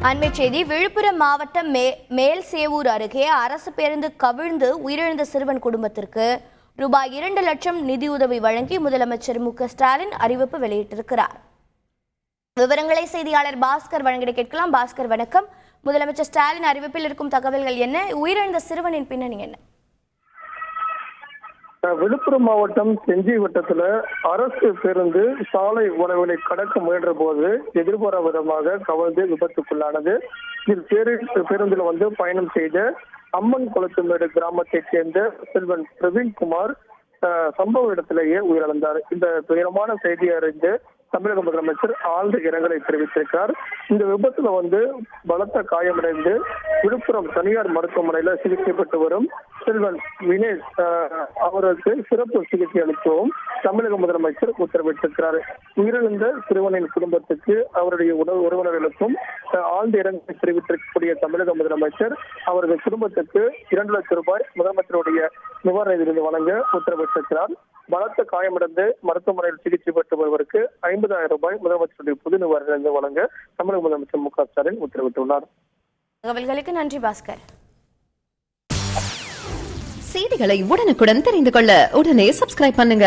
அண்மை செய்தி. விழுப்புரம் மாவட்டம் மேல் சேவூர் அருகே அரசு பேருந்து கவிழ்ந்து உயிரிழந்த சிறுவன் குடும்பத்திற்கு ரூபாய் 2 லட்சம் நிதியுதவி வழங்கி முதலமைச்சர் மு.க.ஸ்டாலின் அறிவிப்பு வெளியிட்டிருக்கிறார். விவரங்களை செய்தியாளர் பாஸ்கர் வழங்கிட கேட்கலாம். பாஸ்கர், வணக்கம். முதலமைச்சர் ஸ்டாலின் அறிவிப்பில் இருக்கும் தகவல்கள் என்ன? உயிரிழந்த சிறுவனின் பின்னணி என்ன? விழுப்புரம் மாவட்டம் செஞ்சி வட்டத்துல அரசு பேருந்து சாலை உணவுகளை கடக்க முயன்ற போது எதிர்பாரா விதமாக கவிழ்ந்து விபத்துக்குள்ளானது. இதில் பேருந்துல பயணம் செய்த அம்மன் குளத்துமேடு கிராமத்தைச் சேர்ந்த செல்வன் பிரவீன்குமார் சம்பவ இடத்திலேயே உயிரிழந்தார். இந்த துயரமான செய்தியை அறிந்து தமிழக முதலமைச்சர் ஆழ்ந்த இரங்கலை தெரிவித்திருக்கிறார். இந்த விபத்துல பலத்த காயமடைந்து விழுப்புரம் தனியார் மருத்துவமனையில சிகிச்சை பெற்று வரும் செல்வன் வினேஷ் அவருக்கு சிறப்பு சிகிச்சை அளிக்கவும் தமிழக முதலமைச்சர் உத்தரவிட்டிருக்கிறார். உயிரிழந்த சிறுவனின் குடும்பத்துக்கு அவருடைய உறவினர்களுக்கும் ஆழ்ந்த இரங்கலை தெரிவித்திருக்கக்கூடிய தமிழக முதலமைச்சர் அவரது குடும்பத்துக்கு 2 லட்சம் ரூபாய் முதலமைச்சருடைய நிவாரண நிதி வழங்க உத்தரவிட்டிருக்கிறார். பலத்த காயமடைந்து மருத்துவமனையில் சிகிச்சை பெற்று வருவதற்கு 50,000 ரூபாய் முதலமைச்சருடைய பொது நிவாரண நிதி வழங்க தமிழக முதலமைச்சர் மு.க.ஸ்டாலின் உத்தரவிட்டுள்ளார். தகவல்களுக்கு நன்றி பாஸ்கர். செய்திகளை உடனுக்குடன் தெரிந்து கொள்ள உடனே சப்ஸ்கிரைப் பண்ணுங்க.